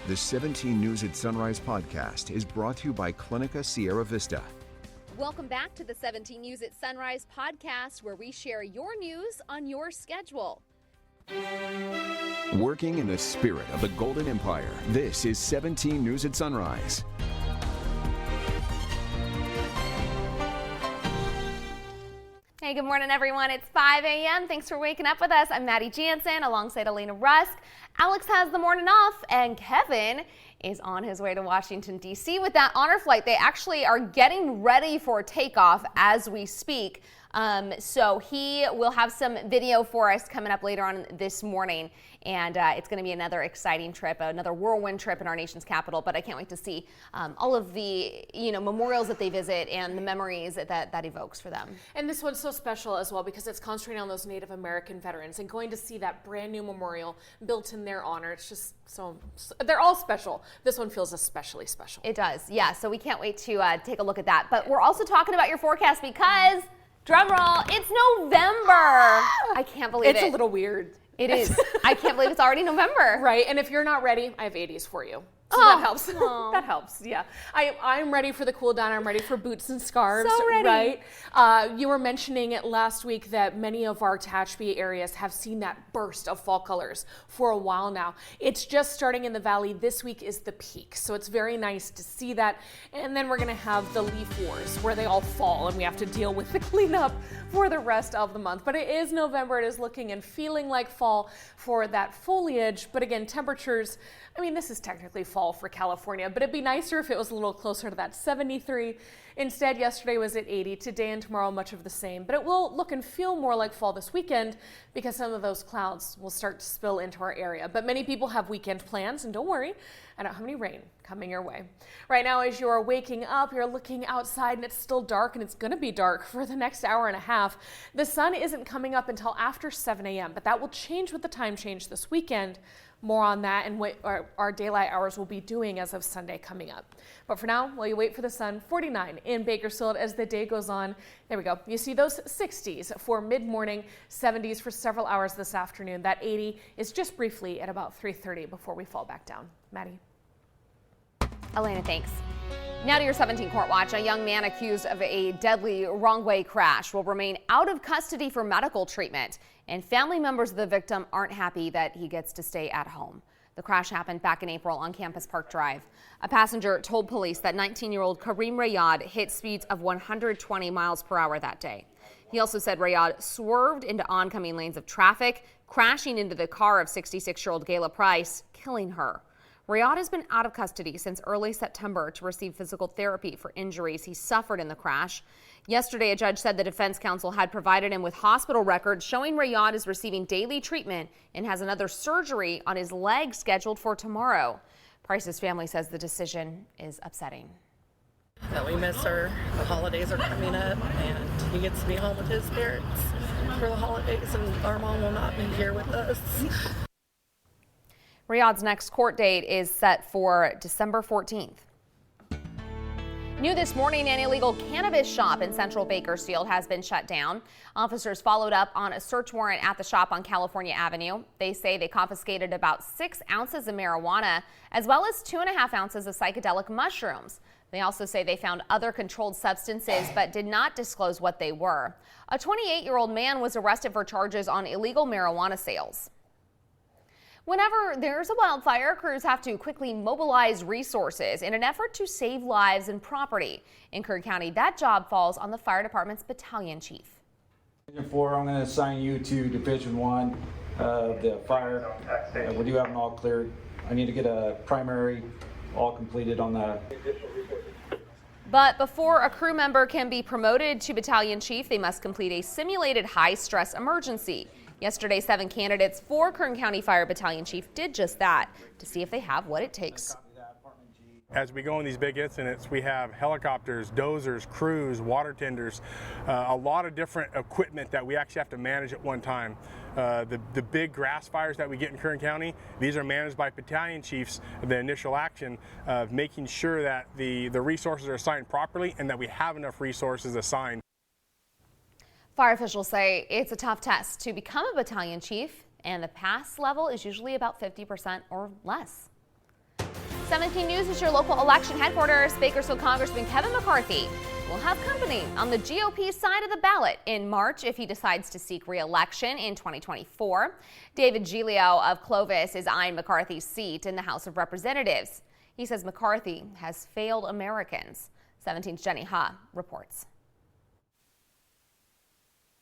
The 17 News at Sunrise podcast is brought to you by Clinica Sierra Vista. Welcome back to the 17 News at Sunrise podcast, where we share your news on your schedule. Working in the spirit of the Golden Empire, this is 17 News at Sunrise. Hey, good morning, everyone. It's 5 a.m. Thanks for waking up with us. I'm Maddie Jansen alongside Elena Rusk. Alex has the morning off, and Kevin is on his way to Washington, D.C. with that honor flight. They actually are getting ready for takeoff as we speak. So he will have some video for us coming up later on this morning. And it's going to be another exciting trip, another whirlwind trip in our nation's capital. But I can't wait to see all of the memorials that they visit and the memories that evokes for them. And this one's so special as well because it's concentrating on those Native American veterans and going to see that brand new memorial built in their honor. It's just so they're all special. This one feels especially special. It does, yeah. So we can't wait to take a look at that. But we're also talking about your forecast because, drum roll, it's November. I can't believe it. It's a little weird. It is. I can't believe it's already November. Right, and if you're not ready, I have 80s for you. So that helps. That helps, yeah. I'm ready for the cool down. I'm ready for boots and scarves. So ready. Right? You were mentioning it last week that many of our Tehachapi areas have seen that burst of fall colors for a while now. It's just starting in the valley. This week is the peak, so it's very nice to see that. And then we're going to have the leaf wars where they all fall and we have to deal with the cleanup for the rest of the month. But it is November. It is looking and feeling like fall for that foliage. But again, temperatures, this is technically fall for California, but it'd be nicer if it was a little closer to that 73. Instead, yesterday was at 80. Today and tomorrow, much of the same. But it will look and feel more like fall this weekend because some of those clouds will start to spill into our area. But many people have weekend plans, and don't worry, I don't have any rain coming your way. Right now, as you're waking up, you're looking outside and it's still dark, and it's going to be dark for the next hour and a half. The sun isn't coming up until after 7 a.m., but that will change with the time change this weekend. More on that and what our daylight hours will be doing as of Sunday coming up. But for now, while you wait for the sun, 49 in Bakersfield as the day goes on. There we go. You see those 60s for mid-morning, 70s for several hours this afternoon. That 80 is just briefly at about 3:30 before we fall back down. Maddie. Elena, thanks. Now to your 17 Court Watch. A young man accused of a deadly Wrongway crash will remain out of custody for medical treatment, and family members of the victim aren't happy that he gets to stay at home. The crash happened back in April on Campus Park Drive. A passenger told police that 19-year-old Kareem Rayad hit speeds of 120 miles per hour that day. He also said Rayad swerved into oncoming lanes of traffic, crashing into the car of 66-year-old Gayla Price, killing her. Rayad has been out of custody since early September to receive physical therapy for injuries he suffered in the crash. Yesterday, a judge said the defense counsel had provided him with hospital records showing Rayad is receiving daily treatment and has another surgery on his leg scheduled for tomorrow. Price's family says the decision is upsetting. That we miss her. The holidays are coming up and he gets to be home with his parents for the holidays, and our mom will not be here with us. Rayad's next court date is set for December 14th. New this morning, an illegal cannabis shop in central Bakersfield has been shut down. Officers followed up on a search warrant at the shop on California Avenue. They say they confiscated about 6 ounces of marijuana, as well as 2.5 ounces of psychedelic mushrooms. They also say they found other controlled substances, but did not disclose what they were. A 28-year-old man was arrested for charges on illegal marijuana sales. Whenever there's a wildfire, crews have to quickly mobilize resources in an effort to save lives and property. In Kern County, that job falls on the fire department's battalion chief. Division 4, I'm going to assign you to Division 1 of the fire. We do have an all cleared. I need to get a primary all completed on that. But before a crew member can be promoted to battalion chief, they must complete a simulated high-stress emergency. Yesterday, 7 candidates for Kern County Fire Battalion Chief did just that to see if they have what it takes. As we go in these big incidents, we have helicopters, dozers, crews, water tenders, a lot of different equipment that we actually have to manage at one time. The big grass fires that we get in Kern County, these are managed by battalion chiefs. The initial action of making sure that the resources are assigned properly and that we have enough resources assigned. Fire officials say it's a tough test to become a battalion chief, and the pass level is usually about 50% or less. 17 News is your local election headquarters. Bakersfield Congressman Kevin McCarthy will have company on the GOP side of the ballot in March if he decides to seek re-election in 2024. David Giglio of Clovis is eyeing McCarthy's seat in the House of Representatives. He says McCarthy has failed Americans. 17's Jenny Ha reports.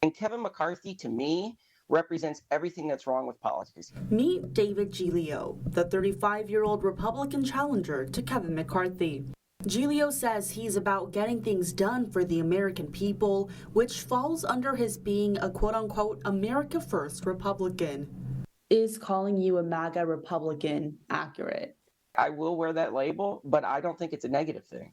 And Kevin McCarthy, to me, represents everything that's wrong with politics. Meet David Giglio, the 35-year-old Republican challenger to Kevin McCarthy. Giglio says he's about getting things done for the American people, which falls under his being a quote-unquote America First Republican. Is calling you a MAGA Republican accurate? I will wear that label, but I don't think it's a negative thing.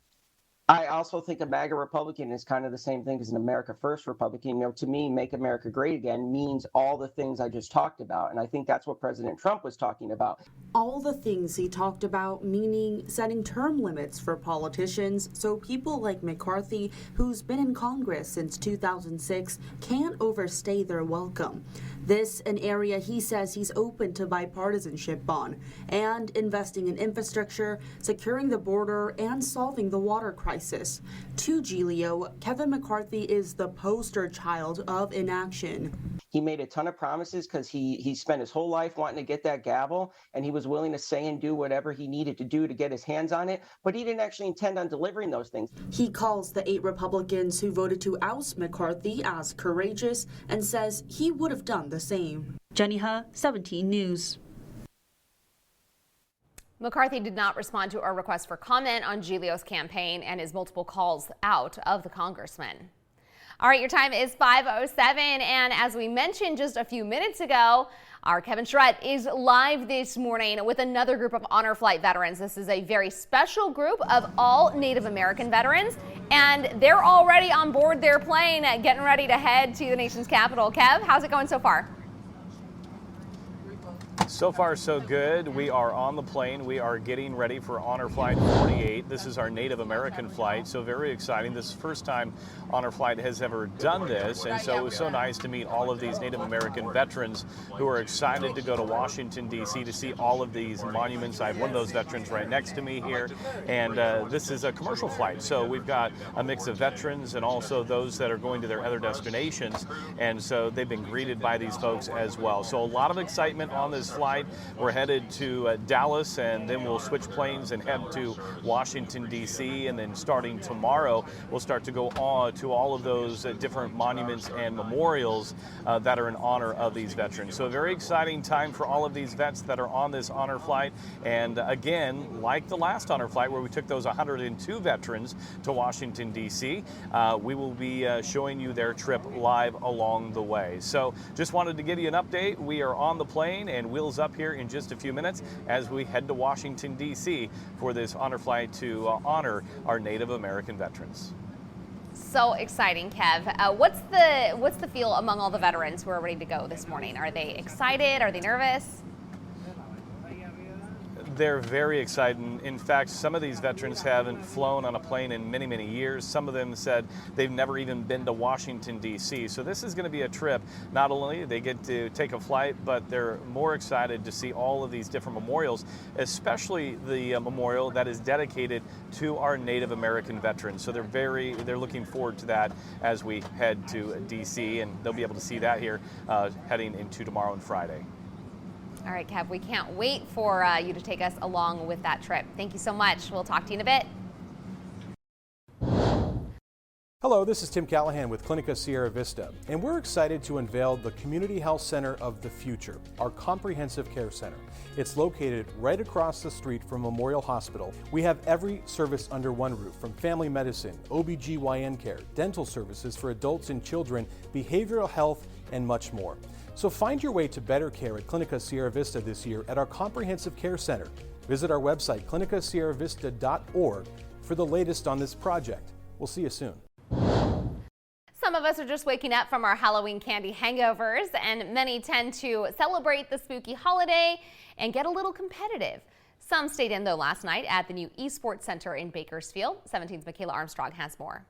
I also think a MAGA Republican is kind of the same thing as an America First Republican. You know, to me, make America great again means all the things I just talked about. And I think that's what President Trump was talking about. All the things he talked about, meaning setting term limits for politicians so people like McCarthy, who's been in Congress since 2006, can't overstay their welcome. This an area he says he's open to bipartisanship on, and investing in infrastructure, securing the border, and solving the water crisis. To Giglio, Kevin McCarthy is the poster child of inaction. He made a ton of promises because he spent his whole life wanting to get that gavel, and he was willing to say and do whatever he needed to do to get his hands on it, but he didn't actually intend on delivering those things. He calls the 8 Republicans who voted to oust McCarthy as courageous and says he would have done the same. Jenny Ha, 17 News. McCarthy did not respond to our request for comment on Giglio's campaign and his multiple calls out of the congressman. All right, your time is 5:07, and as we mentioned just a few minutes ago, our Kevin Charette is live this morning with another group of Honor Flight veterans. This is a very special group of all Native American veterans, and they're already on board their plane, getting ready to head to the nation's capital. Kev, how's it going so far? So far, so good. We are on the plane. We are getting ready for Honor Flight 48. This is our Native American flight, so very exciting. This is the first time Honor Flight has ever done this, and so it was so nice to meet all of these Native American veterans who are excited to go to Washington, D.C. to see all of these monuments. I have one of those veterans right next to me here, and this is a commercial flight, so we've got a mix of veterans and also those that are going to their other destinations, and so they've been greeted by these folks as well. So a lot of excitement on this flight. We're headed to Dallas, and then we'll switch planes and head to Washington, D.C., and then starting tomorrow, we'll start to go on to all of those different monuments and memorials that are in honor of these veterans. So a very exciting time for all of these vets that are on this honor flight. And again, like the last honor flight where we took those 102 veterans to Washington, D.C., we will be showing you their trip live along the way. So just wanted to give you an update. We are on the plane and wheels up here in just a few minutes as we head to Washington, D.C. for this honor flight to honor our Native American veterans. So exciting, Kev. What's the feel among all the veterans who are ready to go this morning? Are they excited? Are they nervous? They're very excited. In fact, some of these veterans haven't flown on a plane in many, many years. Some of them said they've never even been to Washington, D.C. So this is going to be a trip. Not only they get to take a flight, but they're more excited to see all of these different memorials, especially the memorial that is dedicated to our Native American veterans. So they're looking forward to that as we head to D.C. and they'll be able to see that here heading into tomorrow and Friday. All right, Kev, we can't wait for you to take us along with that trip. Thank you so much. We'll talk to you in a bit. Hello, this is Tim Callahan with Clinica Sierra Vista, and we're excited to unveil the Community Health Center of the Future, our comprehensive care center. It's located right across the street from Memorial Hospital. We have every service under one roof, from family medicine, OBGYN care, dental services for adults and children, behavioral health, and much more. So find your way to better care at Clinica Sierra Vista this year at our Comprehensive Care Center. Visit our website, clinicasierravista.org, for the latest on this project. We'll see you soon. Some of us are just waking up from our Halloween candy hangovers, and many tend to celebrate the spooky holiday and get a little competitive. Some stayed in, though, last night at the new Esports Center in Bakersfield. 17's Michaela Armstrong has more.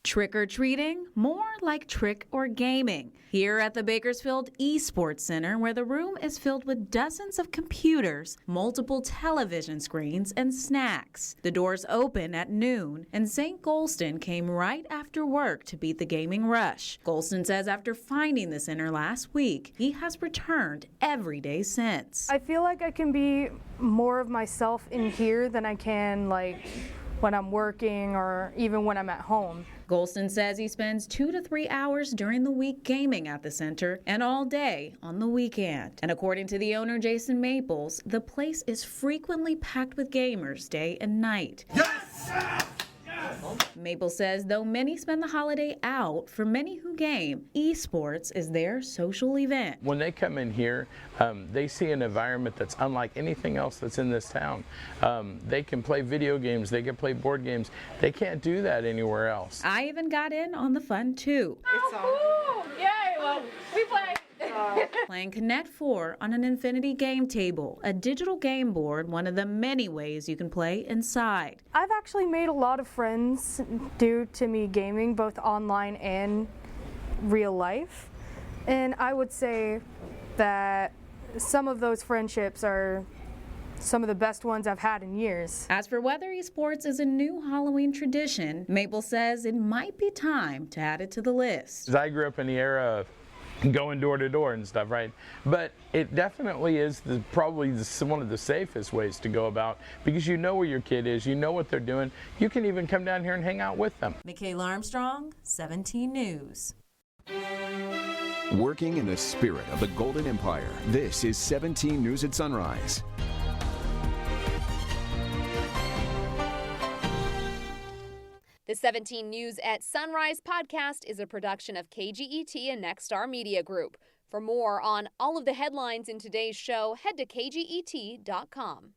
Trick-or-treating? More like trick or gaming. Here at the Bakersfield Esports Center, where the room is filled with dozens of computers, multiple television screens, and snacks. The doors open at noon, and St. Golston came right after work to beat the gaming rush. Golston says after finding the center last week, he has returned every day since. I feel like I can be more of myself in here than I can when I'm working or even when I'm at home. Golston says he spends 2 to 3 hours during the week gaming at the center and all day on the weekend. And according to the owner, Jason Maples, the place is frequently packed with gamers day and night. Yes! Maples says though many spend the holiday out, for many who game, esports is their social event. When they come in here, they see an environment that's unlike anything else that's in this town. They can play video games, they can play board games. They can't do that anywhere else. I even got in on the fun too. It's cool! Yay! Well, we play. Playing Connect 4 on an infinity game table, a digital game board, one of the many ways you can play inside. I've actually made a lot of friends due to me gaming, both online and real life. And I would say that some of those friendships are some of the best ones I've had in years. As for whether esports is a new Halloween tradition, Mabel says it might be time to add it to the list. I grew up in the era of going door to door and stuff, right? But it definitely is probably one of the safest ways to go about, because you know where your kid is, you know what they're doing. You can even come down here and hang out with them. Michaela Armstrong, 17 News. Working in the spirit of the Golden Empire, this is 17 News at Sunrise. The 17 News at Sunrise podcast is a production of KGET and Nexstar Media Group. For more on all of the headlines in today's show, head to kget.com.